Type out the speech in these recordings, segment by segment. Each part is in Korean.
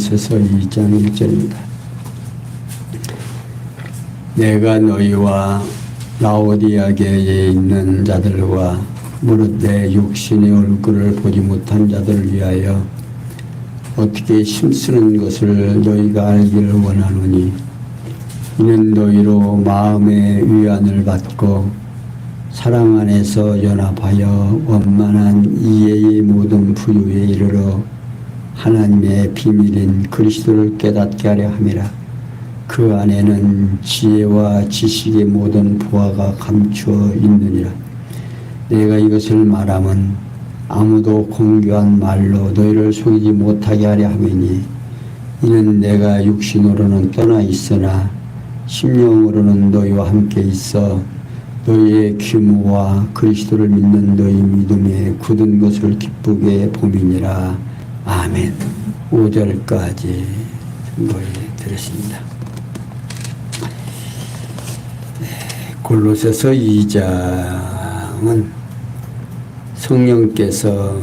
골로새서 2장 1절입니다. 내가 너희와 라오디아게에 있는 자들과 무릇 내 육신의 얼굴을 보지 못한 자들을 위하여 어떻게 힘쓰는 것을 너희가 알기를 원하노니 이는 너희로 마음의 위안을 받고 사랑 안에서 연합하여 원만한 이해의 모든 부유에 이르러 하나님의 비밀인 그리스도를 깨닫게 하려 함이라. 그 안에는 지혜와 지식의 모든 보화가 감추어 있느니라. 내가 이것을 말함은 아무도 공교한 말로 너희를 속이지 못하게 하려 함이니 이는 내가 육신으로는 떠나 있으나 심령으로는 너희와 함께 있어 너희의 규모와 그리스도를 믿는 너희 믿음에 굳은 것을 기쁘게 봄이니라. 아멘. 5절까지 선고해 드렸습니다. 골로새서 2장은 성령께서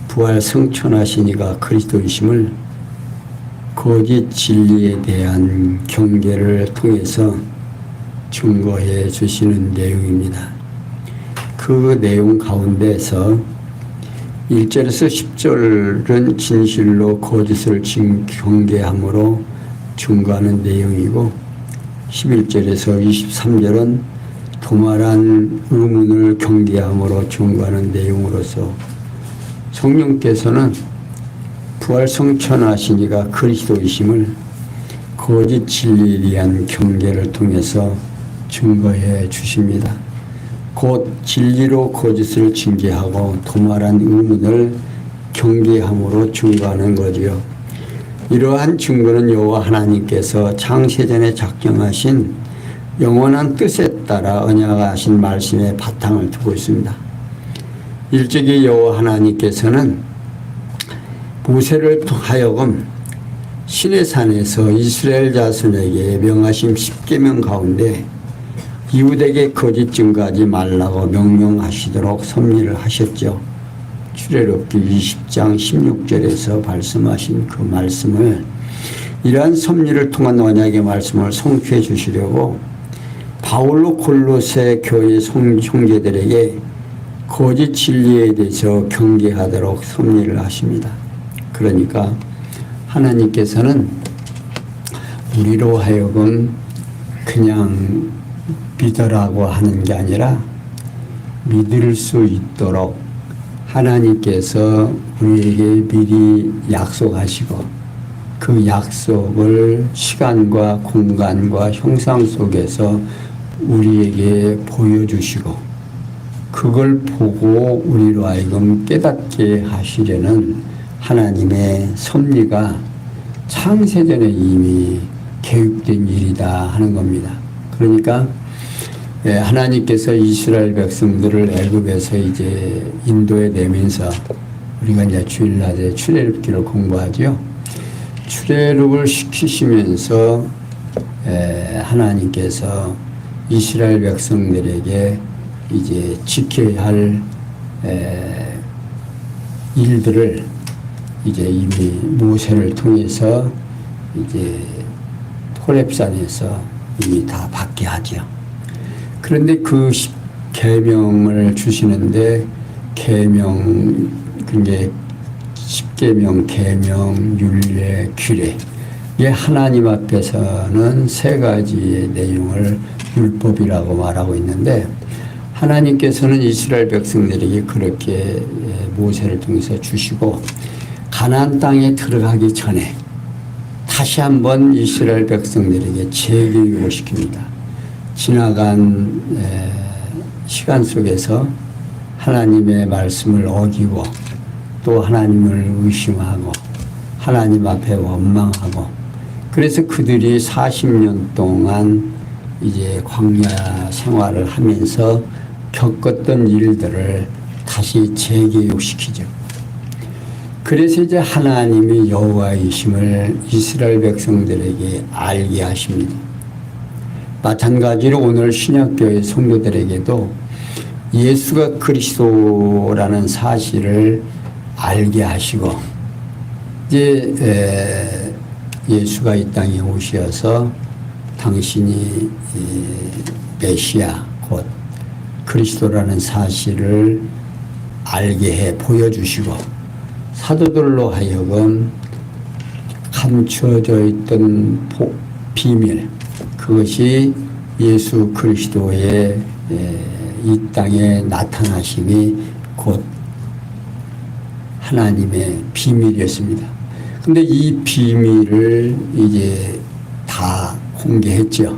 부활 성천하시니가 그리스도이심을 거짓 진리에 대한 경계를 통해서 증거해 주시는 내용입니다. 그 내용 가운데서 1절에서 10절은 진실로 거짓을 경계함으로 증거하는 내용이고 11절에서 23절은 도말한 의문을 경계함으로 증거하는 내용으로서 성령께서는 부활 성천하시니가 그리스도이심을 거짓 진리에 대한 경계를 통해서 증거해 주십니다. 곧 진리로 거짓을 징계하고 도말한 의문을 경계함으로 증거하는 거지요. 이러한 증거는 여호와 하나님께서 창세전에 작정하신 영원한 뜻에 따라 언약하신 말씀에 바탕을 두고 있습니다. 일찍이 여호와 하나님께서는 모세를 하여금 시내산에서 이스라엘 자손에게 명하신 10계명 가운데 이웃에게 거짓 증거하지 말라고 명령하시도록 섭리를 하셨죠. 출애굽기 20장 16절에서 말씀하신 그 말씀을 이러한 섭리를 통한 언약의 말씀을 성취해 주시려고 바울로 골로새 교회 형제들에게 거짓 진리에 대해서 경계하도록 섭리를 하십니다. 그러니까 하나님께서는 우리로 하여금 그냥 믿으라고 하는 게 아니라 믿을 수 있도록 하나님께서 우리에게 미리 약속하시고 그 약속을 시간과 공간과 형상 속에서 우리에게 보여주시고 그걸 보고 우리로 하여금 깨닫게 하시려는 하나님의 섭리가 창세전에 이미 계획된 일이다 하는 겁니다. 그러니까 하나님께서 이스라엘 백성들을 애굽에서 이제 인도에 내면서 우리가 이제 주일날에 출애굽기를 공부하죠. 출애굽을 시키시면서 하나님께서 이스라엘 백성들에게 이제 지켜야 할 일들을 이제 이미 모세를 통해서 이제 호렙산에서 이미 다 받게 하죠. 그런데 그 계명을 주시는데 계명 그게 10계명, 계명, 율례, 규례 이게 하나님 앞에서는 세 가지의 내용을 율법이라고 말하고 있는데 하나님께서는 이스라엘 백성들에게 그렇게 모세를 통해서 주시고 가나안 땅에 들어가기 전에 다시 한번 이스라엘 백성들에게 재교육을 시킵니다. 지나간 시간 속에서 하나님의 말씀을 어기고 또 하나님을 의심하고 하나님 앞에 원망하고 그래서 그들이 40년 동안 이제 광야 생활을 하면서 겪었던 일들을 다시 재교육시키죠. 그래서 이제 하나님이 여호와이심을 이스라엘 백성들에게 알게 하십니다. 마찬가지로 오늘 신약교회 성도들에게도 예수가 그리스도라는 사실을 알게 하시고 이제 예수가 이 땅에 오셔서 당신이 메시아 곧 그리스도라는 사실을 알게 해 보여주시고 사도들로 하여금 감춰져 있던 비밀, 그것이 예수 그리스도의 이 땅에 나타나심이 곧 하나님의 비밀이었습니다. 근데 이 비밀을 이제 다 공개했죠.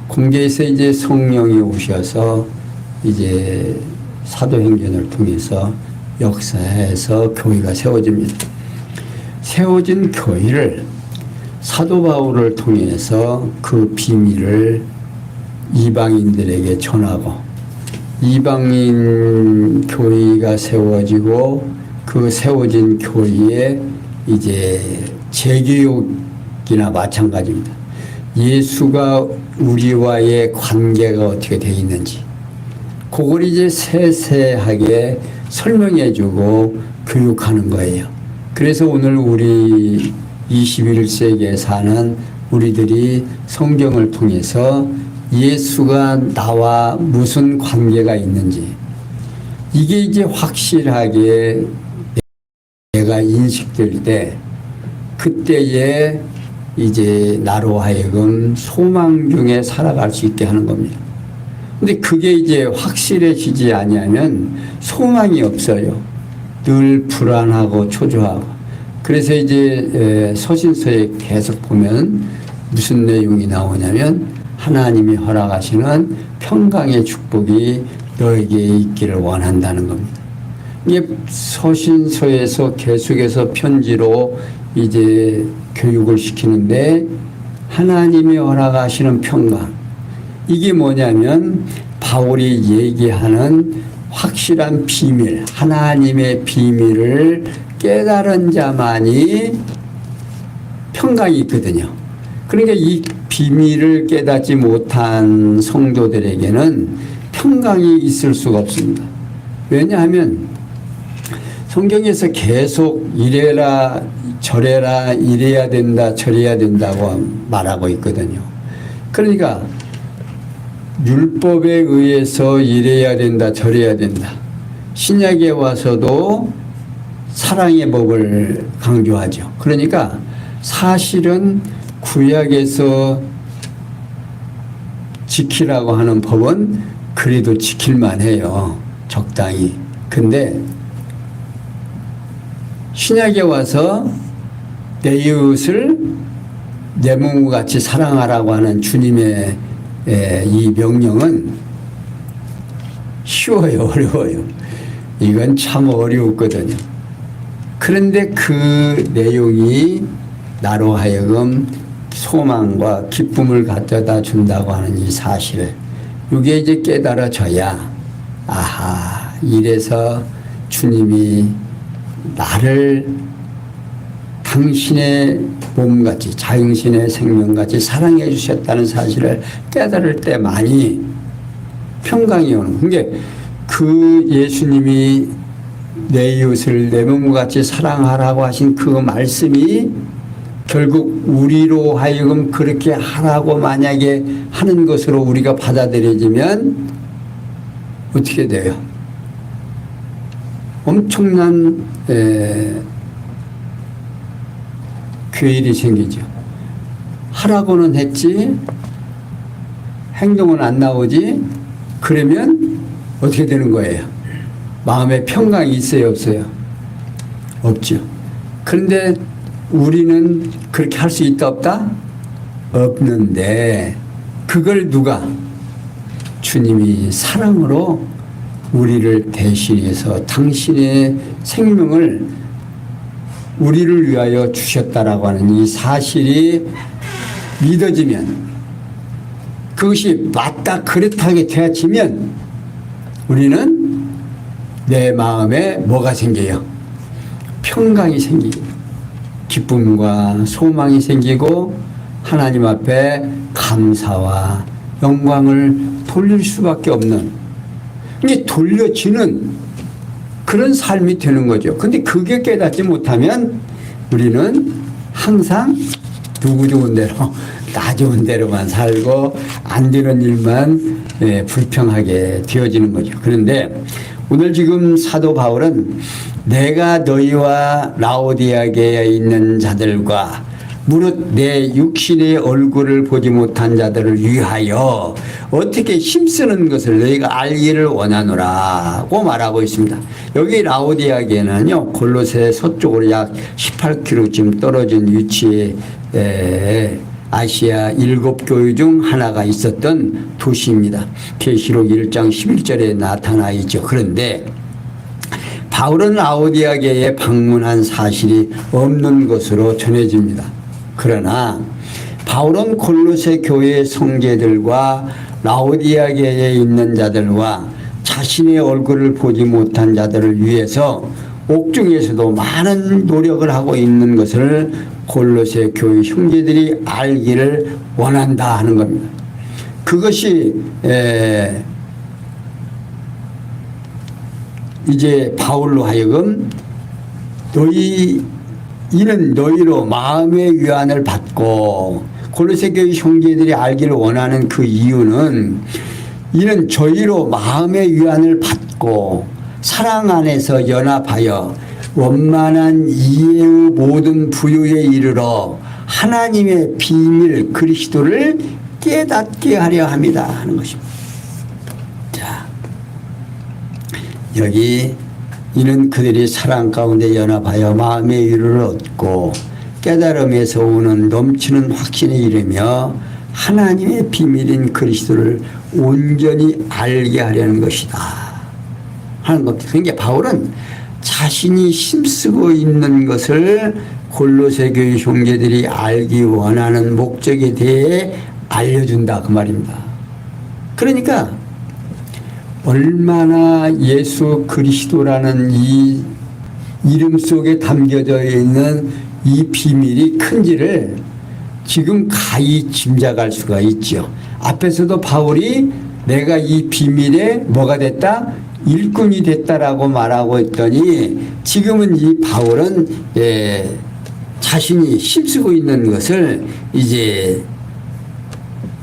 공개해서 이제 성령이 오셔서 이제 사도행전을 통해서 역사에서 교회가 세워집니다. 세워진 교회를 사도 바울을 통해서 그 비밀을 이방인들에게 전하고 이방인 교회가 세워지고 그 세워진 교회에 이제 재교육이나 마찬가지입니다. 예수가 우리와의 관계가 어떻게 되어 있는지 그걸 이제 세세하게 설명해주고 교육하는 거예요. 그래서 오늘 우리 21세기에 사는 우리들이 성경을 통해서 예수가 나와 무슨 관계가 있는지 이게 이제 확실하게 내가 인식될 때 그때에 이제 나로 하여금 소망 중에 살아갈 수 있게 하는 겁니다. 근데 그게 이제 확실해지지 아니하면 소망이 없어요. 늘 불안하고 초조하고. 그래서 이제 서신서에 계속 보면 무슨 내용이 나오냐면 하나님이 허락하시는 평강의 축복이 너에게 있기를 원한다는 겁니다. 이게 서신서에서 계속해서 편지로 이제 교육을 시키는데 하나님이 허락하시는 평강, 이게 뭐냐면 바울이 얘기하는 확실한 비밀, 하나님의 비밀을 깨달은 자만이 평강이 있거든요. 그러니까 이 비밀을 깨닫지 못한 성도들에게는 평강이 있을 수가 없습니다. 왜냐하면 성경에서 계속 이래라 저래라 이래야 된다 저래야 된다고 말하고 있거든요. 그러니까 율법에 의해서 이래야 된다 저래야 된다. 신약에 와서도 사랑의 법을 강조하죠. 그러니까 사실은 구약에서 지키라고 하는 법은 그래도 지킬만 해요. 적당히. 근데 신약에 와서 내 이웃을 내 몸과 같이 사랑하라고 하는 주님의 이 명령은 쉬워요, 어려워요. 이건 참 어려웠거든요. 그런데 그 내용이 나로 하여금 소망과 기쁨을 가져다 준다고 하는 이 사실, 이게 이제 깨달아져야 아하, 이래서 주님이 나를 당신의 몸같이 자영신의 생명같이 사랑해 주셨다는 사실을 깨달을 때만이 평강이 오는. 그게 그 예수님이 내 이웃을 내 몸과 같이 사랑하라고 하신 그 말씀이 결국 우리로 하여금 그렇게 하라고 만약에 하는 것으로 우리가 받아들여지면 어떻게 돼요? 엄청난 괴일이 생기죠. 하라고는 했지 행동은 안 나오지. 그러면 어떻게 되는 거예요? 마음에 평강이 있어요 없어요? 없죠. 그런데 우리는 그렇게 할 수 있다 없다? 없는데 그걸 누가? 주님이 사랑으로 우리를 대신해서 당신의 생명을 우리를 위하여 주셨다라고 하는 이 사실이 믿어지면, 그것이 맞다 그렇다게 되어지면 우리는 내 마음에 뭐가 생겨요? 평강이 생기고 기쁨과 소망이 생기고 하나님 앞에 감사와 영광을 돌릴 수밖에 없는, 이게 돌려지는 그런 삶이 되는 거죠. 근데 그게 깨닫지 못하면 우리는 항상 누구 좋은 대로 나 좋은 대로만 살고 안 되는 일만 불평하게 되어지는 거죠. 그런데 오늘 지금 사도 바울은 내가 너희와 라오디아게에 있는 자들과 무릇 내 육신의 얼굴을 보지 못한 자들을 위하여 어떻게 힘쓰는 것을 너희가 알기를 원하노라고 말하고 있습니다. 여기 라오디아게는요, 골로새 서쪽으로 약 18km쯤 떨어진 위치에 아시아 7교회 중 하나가 있었던 도시입니다. 계시록 1장 11절에 나타나 있죠. 그런데 바울은 라오디아게에 방문한 사실이 없는 것으로 전해집니다. 그러나 바울은 골로새 교회의 성제들과 라오디아게에 있는 자들과 자신의 얼굴을 보지 못한 자들을 위해서 옥중에서도 많은 노력을 하고 있는 것을 골로새 교회 형제들이 알기를 원한다 하는 겁니다. 그것이 이제 바울로 하여금 이는 너희로 마음의 위안을 받고, 골로새 교회 형제들이 알기를 원하는 그 이유는 이는 저희로 마음의 위안을 받고 사랑 안에서 연합하여 원만한 이해의 모든 부유에 이르러 하나님의 비밀 그리스도를 깨닫게 하려 함이다 하는 것입니다. 자, 여기 이는 그들이 사랑 가운데 연합하여 마음의 위로를 얻고 깨달음에서 오는 넘치는 확신에 이르며 하나님의 비밀인 그리스도를 온전히 알게 하려는 것이다 하는 겁니다. 그러니까 바울은 자신이 힘쓰고 있는 것을 골로새 교회 형제들이 알기 원하는 목적에 대해 알려준다 그 말입니다. 그러니까 얼마나 예수 그리스도라는 이 이름 속에 담겨져 있는 이 비밀이 큰지를 지금 가히 짐작할 수가 있죠. 앞에서도 바울이 내가 이 비밀에 뭐가 됐다? 일꾼이 됐다라고 말하고 있더니 지금은 이 바울은 자신이 힘쓰고 있는 것을 이제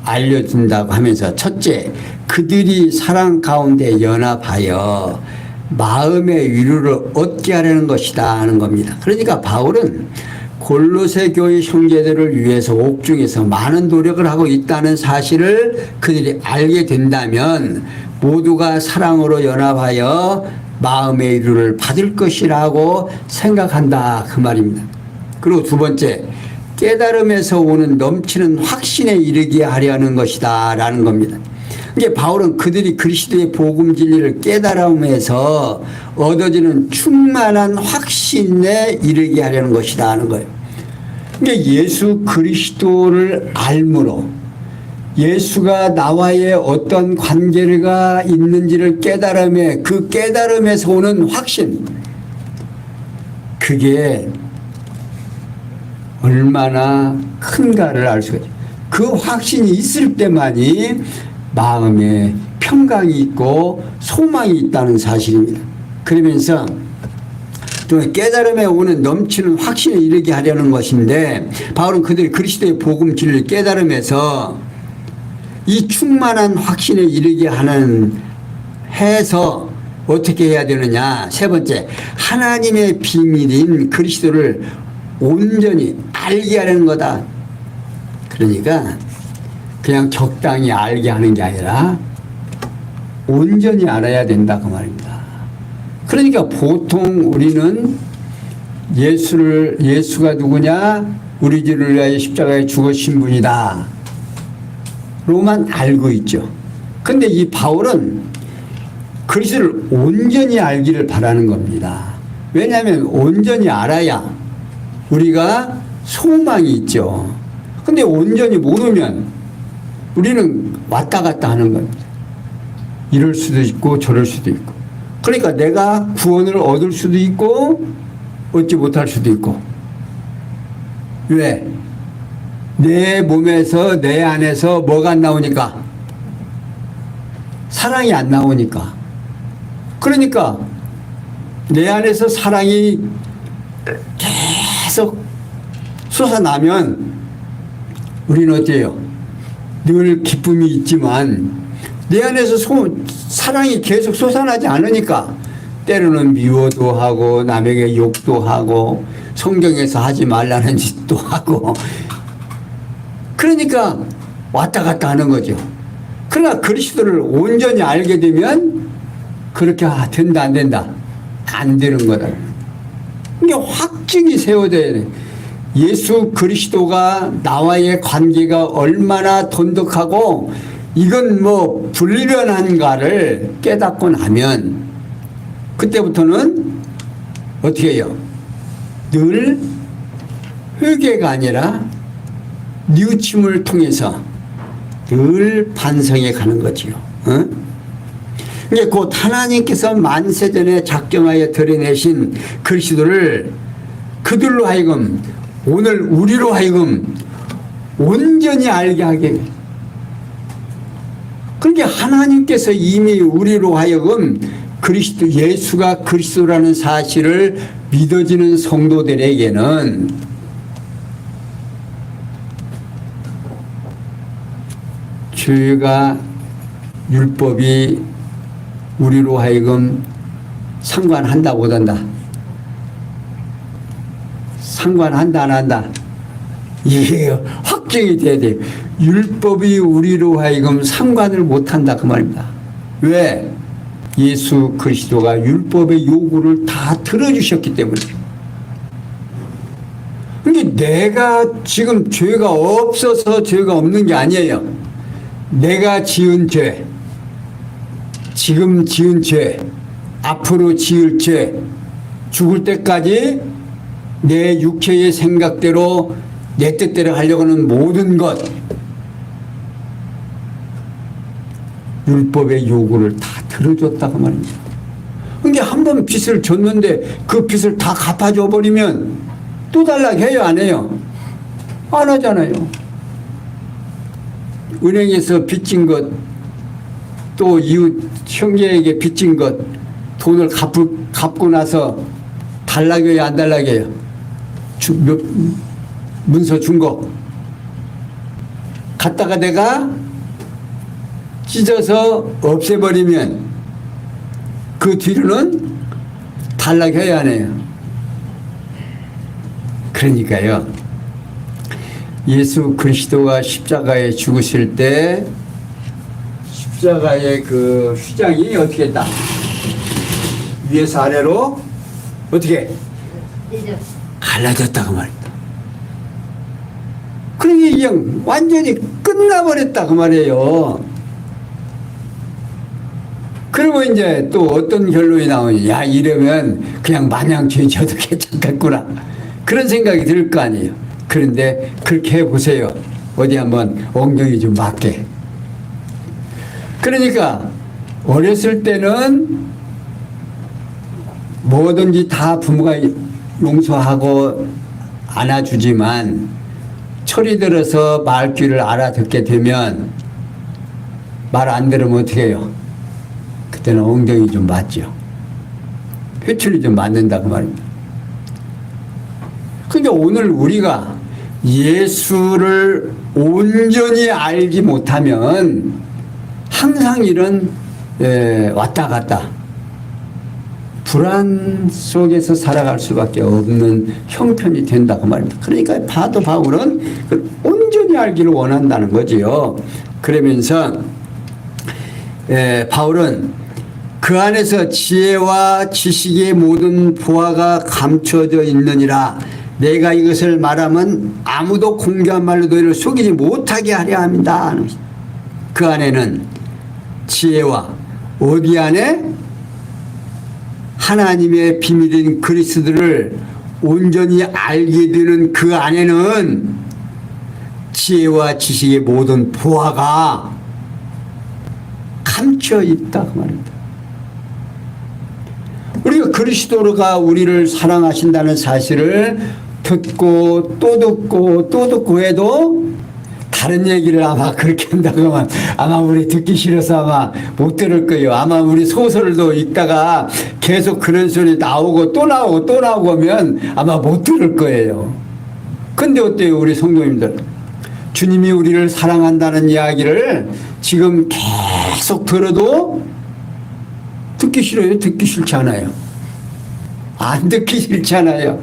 알려준다고 하면서, 첫째, 그들이 사랑 가운데 연합하여 마음의 위로를 얻게 하려는 것이다 하는 겁니다. 그러니까 바울은 골로새 교회 형제들을 위해서 옥중에서 많은 노력을 하고 있다는 사실을 그들이 알게 된다면 모두가 사랑으로 연합하여 마음의 위로를 받을 것이라고 생각한다 그 말입니다. 그리고 두 번째, 깨달음에서 오는 넘치는 확신에 이르게 하려는 것이다 라는 겁니다. 이게 바울은 그들이 그리스도의 복음 진리를 깨달음에서 얻어지는 충만한 확신에 이르게 하려는 것이다 하는 거예요. 그러니까 예수 그리스도를 알므로 예수가 나와의 어떤 관계가 있는지를 깨달음에 그 깨달음에서 오는 확신, 그게 얼마나 큰가를 알 수가 있죠. 그 확신이 있을 때만이 마음에 평강이 있고 소망이 있다는 사실입니다. 그러면서 또 깨달음에 오는 넘치는 확신에 이르게 하려는 것인데, 바울은 그들이 그리스도의 복음 진리를 깨달음에서 이 충만한 확신에 이르게 하는 해서 어떻게 해야 되느냐. 세 번째, 하나님의 비밀인 그리스도를 온전히 알게 하려는 거다. 그러니까 그냥 적당히 알게 하는 게 아니라 온전히 알아야 된다 그 말입니다. 그러니까 보통 우리는 예수가 누구냐? 우리 죄를 위하여 십자가에 죽으신 분이다 로만 알고 있죠. 근데 이 바울은 그리스도를 온전히 알기를 바라는 겁니다. 왜냐하면 온전히 알아야 우리가 소망이 있죠. 근데 온전히 모르면 우리는 왔다 갔다 하는 겁니다. 이럴 수도 있고 저럴 수도 있고. 그러니까 내가 구원을 얻을 수도 있고 얻지 못할 수도 있고. 왜? 내 몸에서 내 안에서 뭐가 안 나오니까? 사랑이 안 나오니까. 그러니까 내 안에서 사랑이 계속 솟아나면 우리는 어때요? 늘 기쁨이 있지만 내 안에서 사랑이 계속 솟아나지 않으니까 때로는 미워도 하고 남에게 욕도 하고 성경에서 하지 말라는 짓도 하고 그러니까 왔다 갔다 하는 거죠. 그러나 그리스도를 온전히 알게 되면 그렇게 된다 안 된다? 안 되는 거다. 이게 확증이 세워져야 돼. 예수 그리스도가 나와의 관계가 얼마나 돈독하고 이건 뭐 불변한가를 깨닫고 나면 그때부터는 어떻게 해요? 늘 회개가 아니라 뉘우침을 통해서 늘 반성해 가는 거지요. 어? 이게 곧 하나님께서 만세전에 작정하여 드러내신 그리스도를 그들로 하여금 오늘 우리로 하여금 온전히 알게 하게. 그러니까 하나님께서 이미 우리로 하여금 그리스도 예수가 그리스도라는 사실을 믿어지는 성도들에게는 죄가 율법이 우리로 하여금 상관한다 못한다. 상관한다 안 한다. 이게 확정이 돼야 돼요. 율법이 우리로 하여금 상관을 못한다 그 말입니다. 왜? 예수 그리스도가 율법의 요구를 다 들어주셨기 때문에. 그러니까 내가 지금 죄가 없어서 죄가 없는 게 아니에요. 내가 지은 죄, 지금 지은 죄, 앞으로 지을 죄, 죽을 때까지 내 육체의 생각대로 내 뜻대로 하려고 하는 모든 것, 율법의 요구를 다 들어줬다고 말입니다. 그러니까 한 번 빚을 줬는데 그 빚을 다 갚아줘 버리면 또 달라고 해요 안 해요? 안 하잖아요. 은행에서 빚진 것, 또 이웃 형제에게 빚진 것, 돈을 갚고 나서 달라고 해요 안 달라고 해요? 문서 준 거 갖다가 내가 찢어서 없애버리면 그 뒤로는 달라고 해야 하네요. 그러니까요, 예수 그리스도가 십자가에 죽으실 때 십자가의 그 휘장이 어떻게 했다? 위에서 아래로 어떻게? 갈라졌다고 말입니다. 그러니 그냥 완전히 끝나버렸다 그 말이에요. 그리고 이제 또 어떤 결론이 나오냐. 야, 이러면 그냥 마냥 죄 져도 괜찮겠구나. 그런 생각이 들 거 아니에요. 그런데 그렇게 해보세요. 어디 한번 엉덩이 좀 맞게. 그러니까 어렸을 때는 뭐든지 다 부모가 용서하고 안아주지만 철이 들어서 말귀를 알아듣게 되면 말 안 들으면 어떻게 해요? 그때는 엉덩이 좀 맞죠. 회초리 좀 맞는다 그 말입니다. 그러니까 오늘 우리가 예수를 온전히 알지 못하면 항상 이런 왔다 갔다 불안 속에서 살아갈 수밖에 없는 형편이 된다고 말입니다. 그러니까 사도 바울은 온전히 알기를 원한다는 거지요. 그러면서 바울은 그 안에서 지혜와 지식의 모든 보화가 감춰져 있느니라. 내가 이것을 말하면 아무도 공개한 말로 너희를 속이지 못하게 하려 합니다. 그 안에는 지혜와 어디 안에? 하나님의 비밀인 그리스도를 온전히 알게 되는 그 안에는 지혜와 지식의 모든 보화가 감춰 있다 그 말입니다. 우리가 그리스도가 우리를 사랑하신다는 사실을 듣고 또 듣고 또 듣고 해도 다른 얘기를 아마 그렇게 한다고 하면 아마 우리 듣기 싫어서 아마 못 들을 거예요. 아마 우리 소설도 읽다가 계속 그런 소리 나오고 또 나오고 또 나오고 하면 아마 못 들을 거예요. 근데 어때요, 우리 성도님들? 주님이 우리를 사랑한다는 이야기를 지금 계속 들어도 듣기 싫어요? 듣기 싫지 않아요? 안 듣기 싫지 않아요?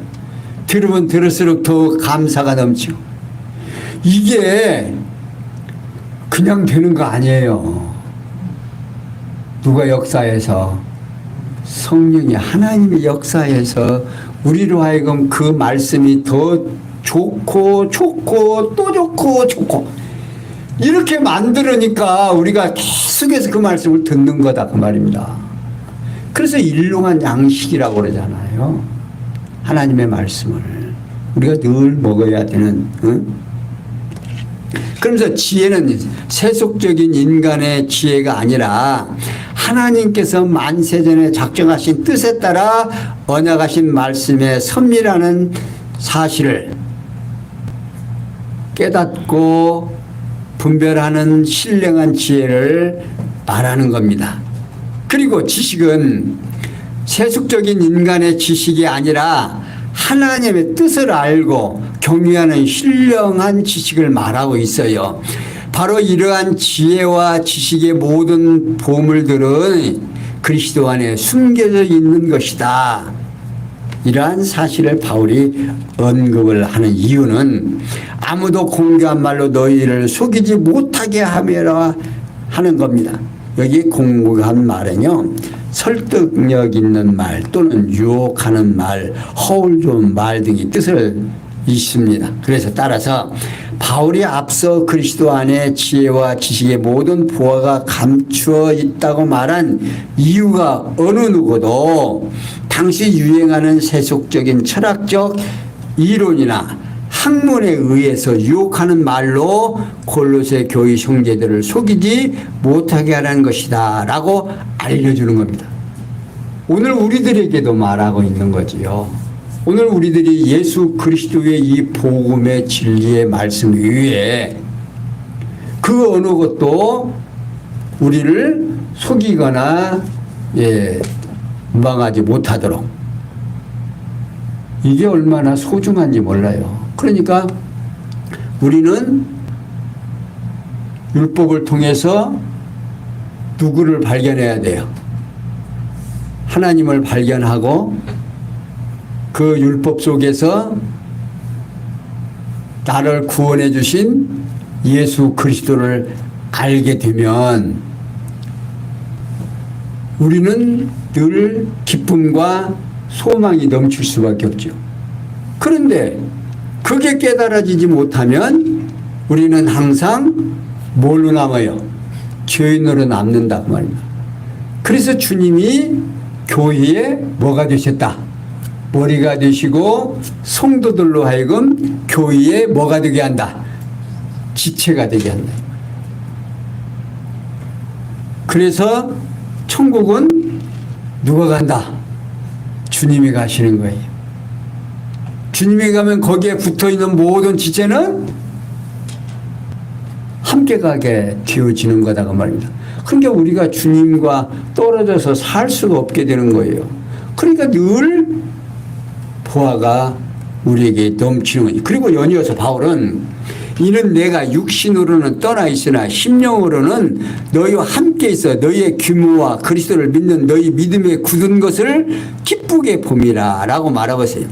들으면 들을수록 더 감사가 넘치고. 이게 그냥 되는 거 아니에요. 누가 역사에서, 성령이 하나님의 역사에서 우리로 하여금 그 말씀이 더 좋고 좋고 또 좋고 좋고 이렇게 만들으니까 우리가 계속해서 그 말씀을 듣는 거다 그 말입니다. 그래서 일용한 양식이라고 그러잖아요. 하나님의 말씀을 우리가 늘 먹어야 되는. 그러면서 지혜는 세속적인 인간의 지혜가 아니라 하나님께서 만세전에 작정하신 뜻에 따라 언약하신 말씀의 섭리라는 사실을 깨닫고 분별하는 신령한 지혜를 말하는 겁니다. 그리고 지식은 세속적인 인간의 지식이 아니라 하나님의 뜻을 알고 경유하는 신령한 지식을 말하고 있어요. 바로 이러한 지혜와 지식의 모든 보물들은 그리스도 안에 숨겨져 있는 것이다. 이러한 사실을 바울이 언급을 하는 이유는 아무도 공교한 말로 너희를 속이지 못하게 하매라 하는 겁니다. 여기 공교한 말은요, 설득력 있는 말 또는 유혹하는 말, 허울 좋은 말 등의 뜻을 있습니다. 그래서 따라서 바울이 앞서 그리스도 안에 지혜와 지식의 모든 보화가 감추어 있다고 말한 이유가 어느 누구도 당시 유행하는 세속적인 철학적 이론이나 학문에 의해서 유혹하는 말로 골로새 교회 형제들을 속이지 못하게 하라는 것이다 라고 알려주는 겁니다. 오늘 우리들에게도 말하고 있는 거지요. 오늘 우리들이 예수 그리스도의 이 복음의 진리의 말씀 위에 그 어느 것도 우리를 속이거나 망하지 못하도록, 이게 얼마나 소중한지 몰라요. 그러니까 우리는 율법을 통해서 누구를 발견해야 돼요? 하나님을 발견하고 그 율법 속에서 나를 구원해 주신 예수 그리스도를 알게 되면 우리는 늘 기쁨과 소망이 넘칠 수밖에 없죠. 그런데 그게 깨달아지지 못하면 우리는 항상 뭘로 남아요? 죄인으로 남는다 그 말입니다. 그래서 주님이 교회에 뭐가 되셨다? 머리가 되시고 성도들로 하여금 교회에 뭐가 되게 한다? 지체가 되게 한다. 그래서 천국은 누가 간다? 주님이 가시는 거예요. 주님이 가면 거기에 붙어있는 모든 지체는 함께 가게 되어지는 거다 그 말입니다. 그러니까 우리가 주님과 떨어져서 살 수가 없게 되는 거예요. 그러니까 늘 보화가 우리에게 넘치는 거예요. 그리고 연이어서 바울은 이는 내가 육신으로는 떠나 있으나 심령으로는 너희와 함께 있어 너희의 규모와 그리스도를 믿는 너희 믿음에 굳은 것을 기쁘게 봄이라 라고 말하고 있어요.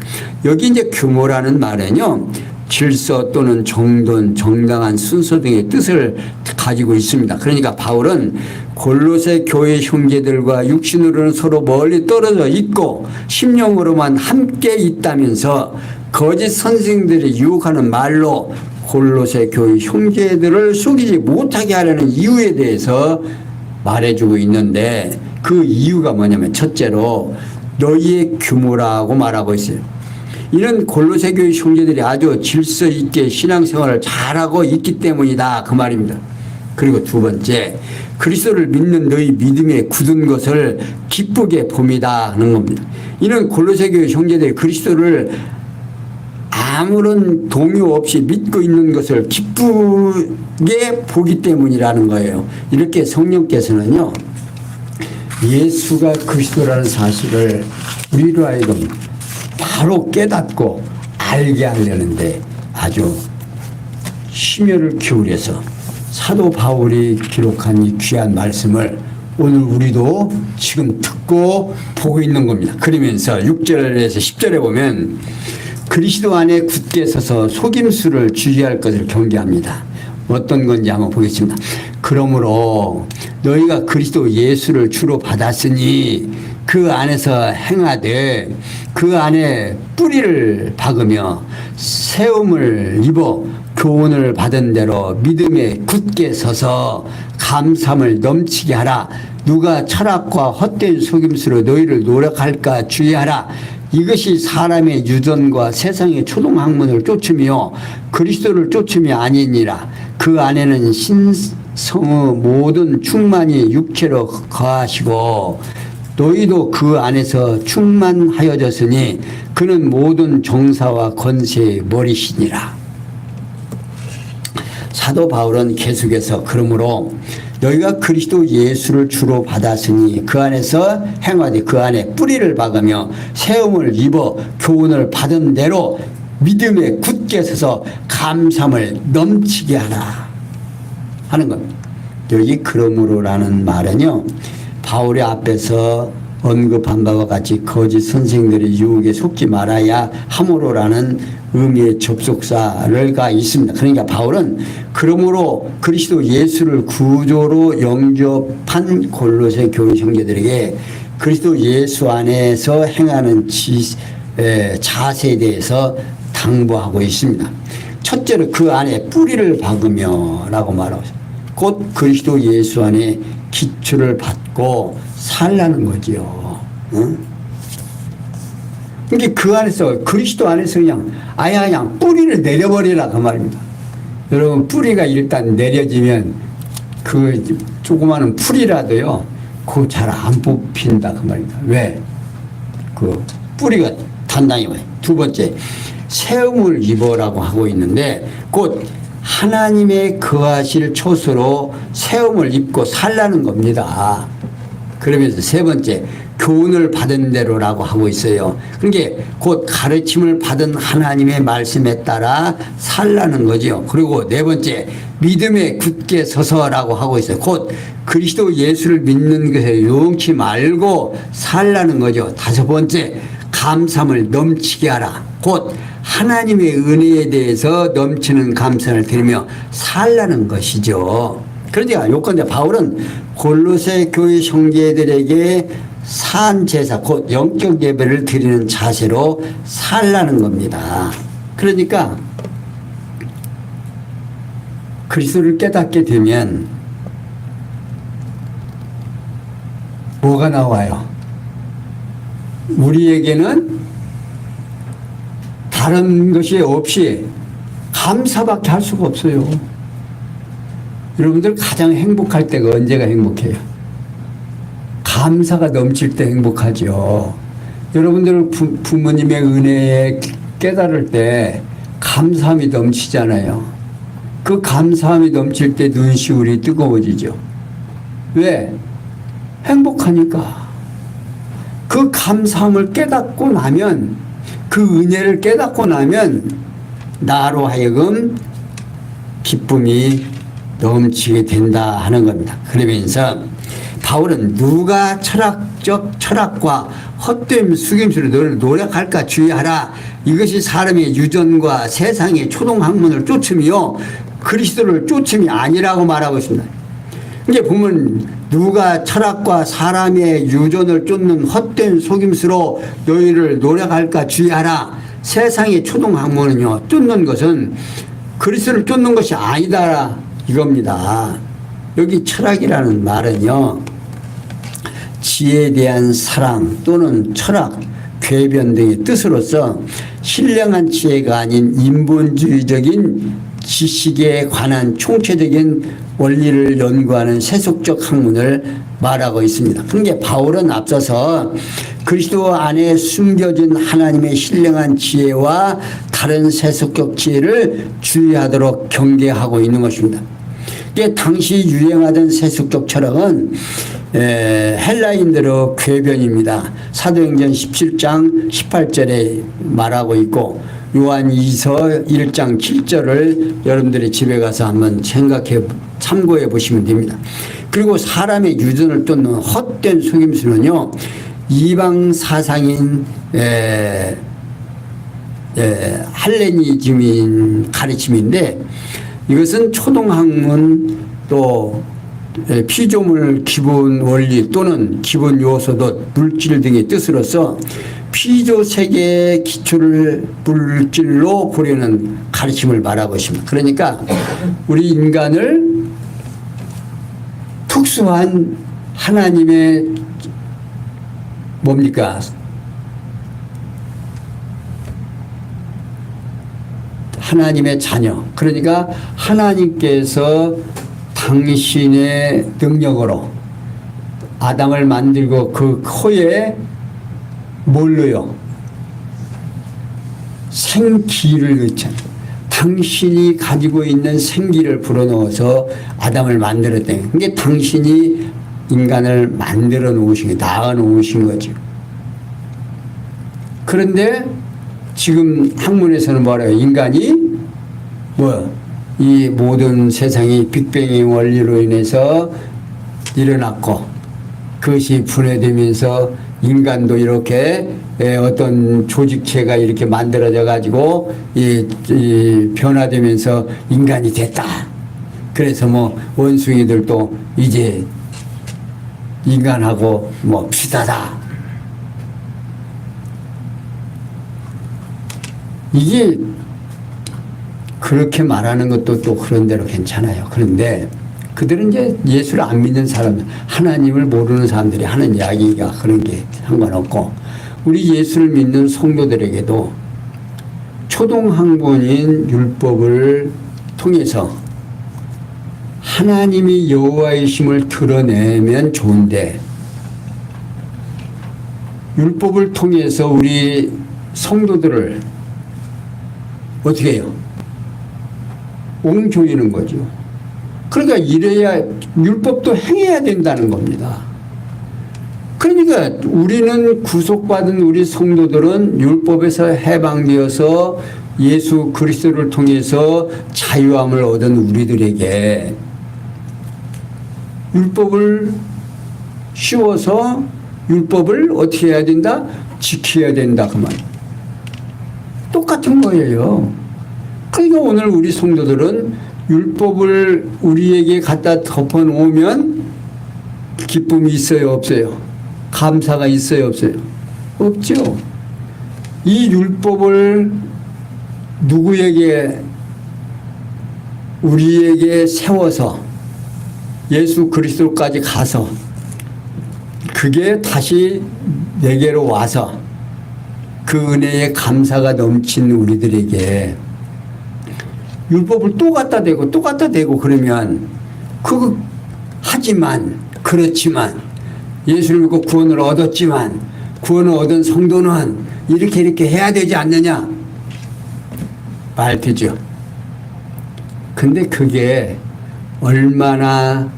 여기 이제 규모라는 말은요, 질서 또는 정돈, 정당한 순서 등의 뜻을 가지고 있습니다. 그러니까 바울은 골로새 교회 형제들과 육신으로는 서로 멀리 떨어져 있고 심령으로만 함께 있다면서 거짓 선생들이 유혹하는 말로 골로새 교회 형제들을 속이지 못하게 하려는 이유에 대해서 말해주고 있는데, 그 이유가 뭐냐면 첫째로 너희의 규모라고 말하고 있어요. 이는 골로새 교회 형제들이 아주 질서 있게 신앙생활을 잘하고 있기 때문이다 그 말입니다. 그리고 두 번째, 그리스도를 믿는 너희 믿음에 굳은 것을 기쁘게 봄이다 하는 겁니다. 이는 골로새 교회 형제들이 그리스도를 아무런 동요 없이 믿고 있는 것을 기쁘게 보기 때문이라는 거예요. 이렇게 성령께서는요, 예수가 그리스도라는 사실을 우리로 하여금 바로 깨닫고 알게 하려는데 아주 심혈을 기울여서 사도 바울이 기록한 이 귀한 말씀을 오늘 우리도 지금 듣고 보고 있는 겁니다. 그러면서 6절에서 10절에 보면 그리스도 안에 굳게 서서 속임수를 주의할 것을 경계합니다. 어떤 건지 한번 보겠습니다. 그러므로 너희가 그리스도 예수를 주로 받았으니 그 안에서 행하되 그 안에 뿌리를 박으며 세움을 입어 교훈을 받은 대로 믿음에 굳게 서서 감사함을 넘치게 하라. 누가 철학과 헛된 속임수로 너희를 노력할까 주의하라. 이것이 사람의 유전과 세상의 초동학문을 쫓으며 그리스도를 쫓음이 아니니라. 그 안에는 신성의 모든 충만이 육체로 거하시고 너희도 그 안에서 충만하여졌으니 그는 모든 정사와 권세의 머리시니라. 사도 바울은 계속해서 그러므로 너희가 그리스도 예수를 주로 받았으니 그 안에서 행하되 그 안에 뿌리를 박으며 세움을 입어 교훈을 받은 대로 믿음에 굳게 서서 감사함을 넘치게 하라 하는 겁니다. 여기 그러므로라는 말은요, 바울의 앞에서 언급한 바와 같이 거짓 선생들의 유혹에 속지 말아야 함으로라는 의미의 접속사가 있습니다. 그러니까 바울은 그러므로 그리스도 예수를 구조로 영접한 골로새 교회 형제들에게 그리스도 예수 안에서 행하는 자세에 대해서 당부하고 있습니다. 첫째로 그 안에 뿌리를 박으며 라고 말하고 있습니다. 곧 그리스도 예수 안에 기초를 받고 살라는 거지요. 응? 그러니까 그 안에서 그리스도 안에서 그냥 뿌리를 내려버리라 그 말입니다. 여러분 뿌리가 일단 내려지면 그 조그마한 풀이라도요 그거 잘 안 뽑힌다 그 말입니다. 왜? 그 뿌리가 단단히 와요. 두 번째 세움을 입어라고 하고 있는데 곧 하나님의 거하실 초소로 세움을 입고 살라는 겁니다. 그러면서 세 번째 교훈을 받은 대로라고 하고 있어요. 그러니까 곧 가르침을 받은 하나님의 말씀에 따라 살라는 거죠. 그리고 네 번째 믿음에 굳게 서서라고 하고 있어요. 곧 그리스도 예수를 믿는 것에 요동치 말고 살라는 거죠. 다섯 번째 감사함을 넘치게 하라. 곧 하나님의 은혜에 대해서 넘치는 감사를 드리며 살라는 것이죠. 그러니까 요건데 바울은 골로새 교회 형제들에게 산 제사 곧 영적 예배를 드리는 자세로 살라는 겁니다. 그러니까 그리스도를 깨닫게 되면 뭐가 나와요? 우리에게는 다른 것이 없이 감사밖에 할 수가 없어요. 여러분들 가장 행복할 때가 언제가 행복해요? 감사가 넘칠 때 행복하죠. 여러분들 부모님의 은혜에 깨달을 때 감사함이 넘치잖아요. 그 감사함이 넘칠 때 눈시울이 뜨거워지죠. 왜? 행복하니까. 그 감사함을 깨닫고 나면 그 은혜를 깨닫고 나면 나로 하여금 기쁨이 넘치게 된다 하는 겁니다. 그러면서 바울은 누가 철학과 헛된 숙임수로 너를 노력할까 주의하라. 이것이 사람의 유전과 세상의 초동학문을 쫓으며 그리스도를 쫓음이 아니라고 말하고 있습니다. 이제 보면 누가 철학과 사람의 유전을 쫓는 헛된 속임수로 너희를 노력할까 주의하라. 세상의 초동학문은요 쫓는 것은 그리스도를 쫓는 것이 아니다 이겁니다. 여기 철학이라는 말은요 지혜에 대한 사랑 또는 철학, 궤변 등의 뜻으로서 신령한 지혜가 아닌 인본주의적인 지식에 관한 총체적인 원리를 연구하는 세속적 학문을 말하고 있습니다. 그러니까 바울은 앞서서 그리스도 안에 숨겨진 하나님의 신령한 지혜와 다른 세속적 지혜를 주의하도록 경계하고 있는 것입니다. 당시 유행하던 세속적 철학은 헬라인들의 궤변입니다. 사도행전 17장 18절에 말하고 있고 요한2서 1장 7절을 여러분들이 집에 가서 한번 참고해 보시면 됩니다. 그리고 사람의 유전을 쫓는 헛된 속임수는요, 이방 사상인 할레니즘인 가르침인데, 이것은 초동학문 또 피조물 기본 원리 또는 기본 요소도 물질 등의 뜻으로서 피조 세계의 기초를 물질로 보려는 가르침을 말하고 있습니다. 그러니까 우리 인간을 특수한 하나님의 뭡니까? 하나님의 자녀. 그러니까 하나님께서 당신의 능력으로 아담을 만들고 그 코에 뭘로요? 생기를 넣잖아요. 당신이 가지고 있는 생기를 불어넣어서 아담을 만들었대. 그게 당신이 인간을 만들어 놓으신 거, 낳아 놓으신 거죠. 그런데 지금 학문에서는 뭐래요? 인간이 이 모든 세상이 빅뱅의 원리로 인해서 일어났고 그것이 분해되면서 인간도 이렇게 어떤 조직체가 이렇게 만들어져 가지고 이 변화되면서 인간이 됐다. 그래서 원숭이들도 이제 인간하고 비슷하다. 이게 그렇게 말하는 것도 또 그런 대로 괜찮아요. 그런데 그들은 이제 예수를 안 믿는 사람, 하나님을 모르는 사람들이 하는 이야기가 그런 게 상관없고, 우리 예수를 믿는 성도들에게도 초동학문인 율법을 통해서 하나님이 여호와이심을 드러내면 좋은데, 율법을 통해서 우리 성도들을 어떻게 해요? 옹조이는 거죠. 그러니까 이래야 율법도 행해야 된다는 겁니다. 그러니까 우리는 구속받은 우리 성도들은 율법에서 해방되어서 예수 그리스도를 통해서 자유함을 얻은 우리들에게 율법을 씌워서 율법을 어떻게 해야 된다? 지켜야 된다. 그 말. 똑같은 거예요. 그러니까 오늘 우리 성도들은 율법을 우리에게 갖다 덮어 놓으면 기쁨이 있어요, 없어요? 감사가 있어요, 없어요? 없죠. 이 율법을 누구에게, 우리에게 세워서 예수 그리스도까지 가서 그게 다시 내게로 와서 그 은혜의 감사가 넘친 우리들에게 율법을 또 갖다 대고 또 갖다 대고 그러면 하지만 그렇지만 예수를 믿고 구원을 얻었지만 구원을 얻은 성도는 이렇게 해야 되지 않느냐 말 되죠. 근데 그게 얼마나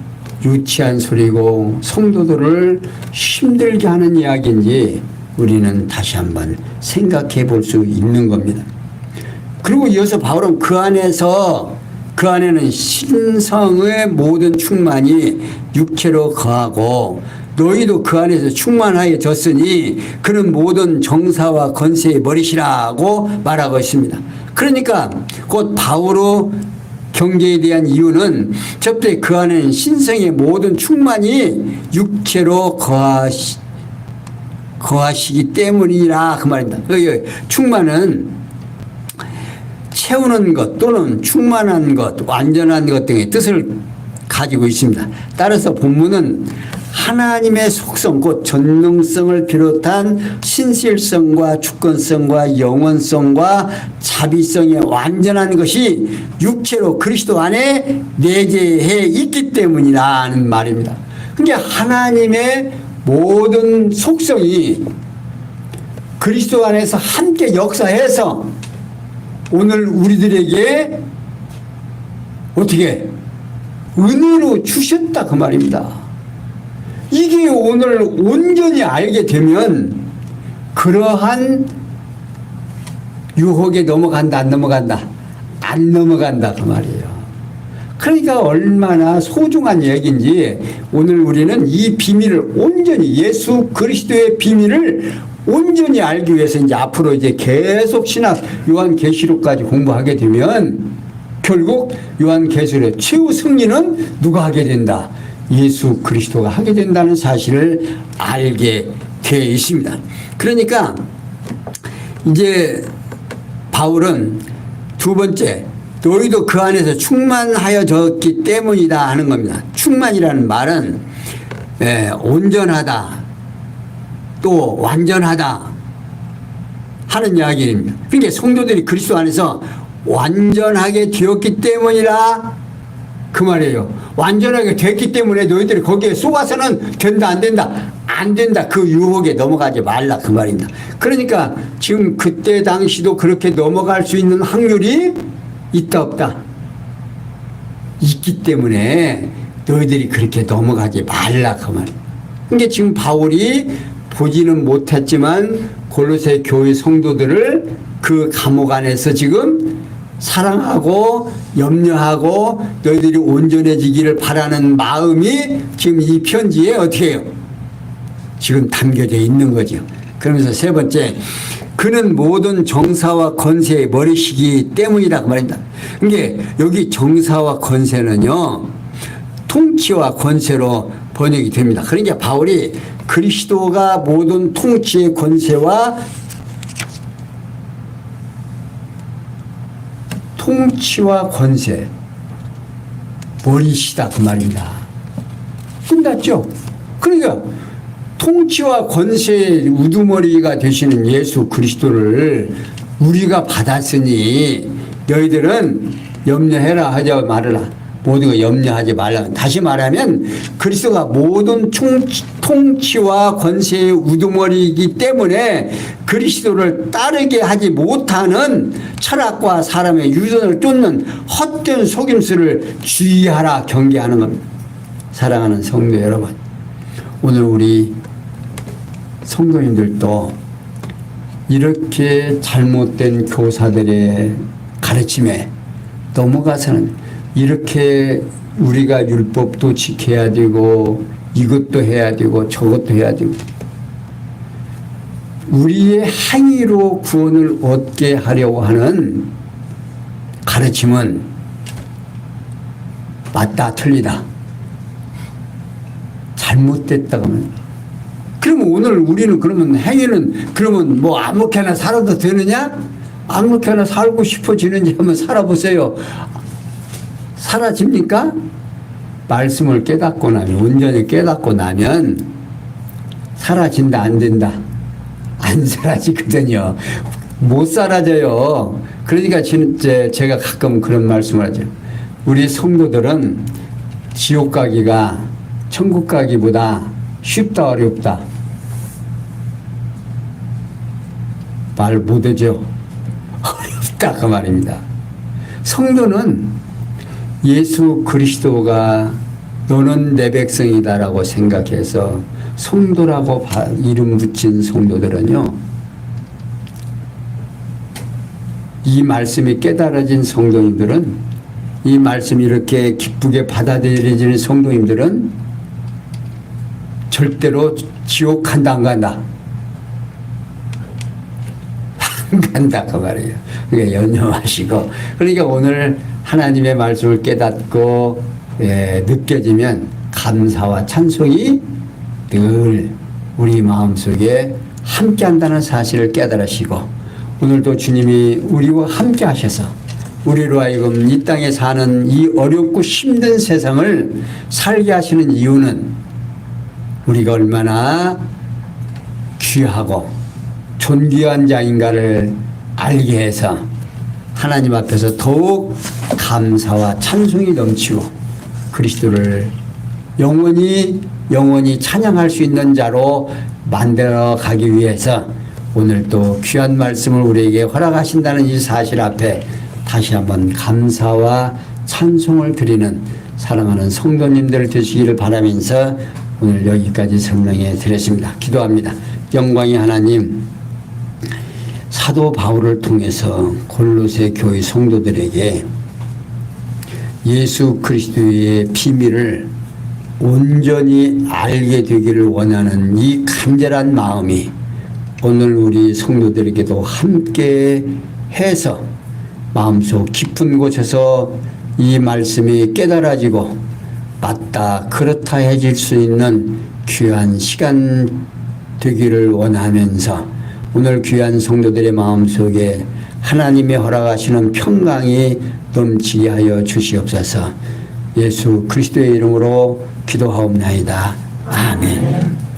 유치한 소리고 성도들을 힘들게 하는 이야기인지 우리는 다시 한번 생각해 볼 수 있는 겁니다. 그리고 이어서 바울은 그 안에는 신성의 모든 충만이 육체로 거하고 너희도 그 안에서 충만하여졌으니 그는 모든 정사와 권세의 머리시라고 말하고 있습니다. 그러니까 곧 바울의 경계에 대한 이유는 첫째 그 안에는 신성의 모든 충만이 육체로 거하시기 때문이라 그 말입니다. 충만은 채우는 것 또는 충만한 것, 완전한 것 등의 뜻을 가지고 있습니다. 따라서 본문은 하나님의 속성, 곧 전능성을 비롯한 신실성과 주권성과 영원성과 자비성의 완전한 것이 육체로 그리스도 안에 내재해 있기 때문이라는 말입니다. 그러니까 하나님의 모든 속성이 그리스도 안에서 함께 역사해서 오늘 우리들에게 어떻게 은혜로 주셨다 그 말입니다. 이게 오늘 온전히 알게 되면 그러한 유혹에 넘어간다 안 넘어간다? 안 넘어간다 그 말이에요. 그러니까 얼마나 소중한 얘기인지 오늘 우리는 이 비밀을 온전히 예수 그리스도의 비밀을 온전히 알기 위해서 이제 앞으로 이제 계속 신학 요한계시록까지 공부하게 되면 결국 요한계시록의 최후 승리는 누가 하게 된다? 예수 그리스도가 하게 된다는 사실을 알게 되어 있습니다. 그러니까 이제 바울은 두 번째, 너희도 그 안에서 충만하여졌기 때문이다 하는 겁니다. 충만이라는 말은 온전하다, 또 완전하다 하는 이야기입니다. 그러니까 성도들이 그리스도 안에서 완전하게 되었기 때문이라 그 말이에요. 완전하게 됐기 때문에 너희들이 거기에 속아서는 된다 안 된다 안 된다 그 유혹에 넘어가지 말라 그 말입니다. 그러니까 지금 그때 당시도 그렇게 넘어갈 수 있는 확률이 있다 없다? 있기 때문에 너희들이 그렇게 넘어가지 말라 그 말이에요. 그러니까 지금 바울이 보지는 못했지만 골로새 교회 성도들을 그 감옥 안에서 지금 사랑하고 염려하고 너희들이 온전해지기를 바라는 마음이 지금 이 편지에 어떻게 해요? 지금 담겨져 있는 거죠. 그러면서 세 번째, 그는 모든 정사와 권세의 머리시기 때문이다 그 말입니다. 그러니까 여기 정사와 권세는요 통치와 권세로 번역이 됩니다. 그러니까 바울이 그리스도가 모든 통치의 권세와 권세 머리시다 그 말입니다. 끝났죠? 그러니까 통치와 권세의 우두머리가 되시는 예수 그리스도를 우리가 받았으니 너희들은 염려해라 하지 말아라. 모든 거 염려하지 말라. 다시 말하면 그리스도가 모든 통치와 권세의 우두머리이기 때문에 그리스도를 따르게 하지 못하는 철학과 사람의 유전을 쫓는 헛된 속임수를 주의하라 경계하는 겁니다. 사랑하는 성도 여러분, 오늘 우리 성도님들도 이렇게 잘못된 교사들의 가르침에 넘어가서는 이렇게 우리가 율법도 지켜야 되고 이것도 해야 되고 저것도 해야 되고 우리의 행위로 구원을 얻게 하려고 하는 가르침은 맞다 틀리다 잘못됐다 그러면 그러면 오늘 우리는 그러면 행위는 그러면 뭐 아무렇게나 살아도 되느냐? 아무렇게나 살고 싶어지는지 한번 살아보세요. 사라집니까? 말씀을 깨닫고 나면 온전히 깨닫고 나면 사라진다 안 된다? 안 사라지거든요. 못 사라져요. 그러니까 진짜 제가 가끔 그런 말씀을 하죠. 우리 성도들은 지옥 가기가 천국 가기보다 쉽다 어렵다? 말 못하죠. 어렵다 그 말입니다. 성도는 예수 그리스도가 너는 내 백성이다라고 생각해서 성도라고 이름 붙인 성도들은요 이 말씀이 깨달아진 성도님들은 이 말씀이 이렇게 기쁘게 받아들여지는 성도님들은 절대로 지옥 간다 안 간다? 안 간다 그 말이에요. 그러니까 연념하시고 그러니까 오늘 하나님의 말씀을 깨닫고 느껴지면 감사와 찬송이 늘 우리 마음속에 함께한다는 사실을 깨달으시고 오늘도 주님이 우리와 함께 하셔서 우리로 하여금 이 땅에 사는 이 어렵고 힘든 세상을 살게 하시는 이유는 우리가 얼마나 귀하고 존귀한 자인가를 알게 해서 하나님 앞에서 더욱 감사와 찬송이 넘치고 그리스도를 영원히 찬양할 수 있는 자로 만들어 가기 위해서 오늘 또 귀한 말씀을 우리에게 허락하신다는 이 사실 앞에 다시 한번 감사와 찬송을 드리는 사랑하는 성도님들 되시기를 바라면서 오늘 여기까지 설명해 드렸습니다. 기도합니다. 영광의 하나님, 사도 바울을 통해서 골로새 교회 성도들에게 예수 그리스도의 비밀을 온전히 알게 되기를 원하는 이 간절한 마음이 오늘 우리 성도들에게도 함께 해서 마음속 깊은 곳에서 이 말씀이 깨달아지고 맞다 그렇다 해질 수 있는 귀한 시간 되기를 원하면서 오늘 귀한 성도들의 마음속에 하나님의 허락하시는 평강이 넘치게 하여 주시옵소서. 예수 그리스도의 이름으로 기도하옵나이다. 아멘.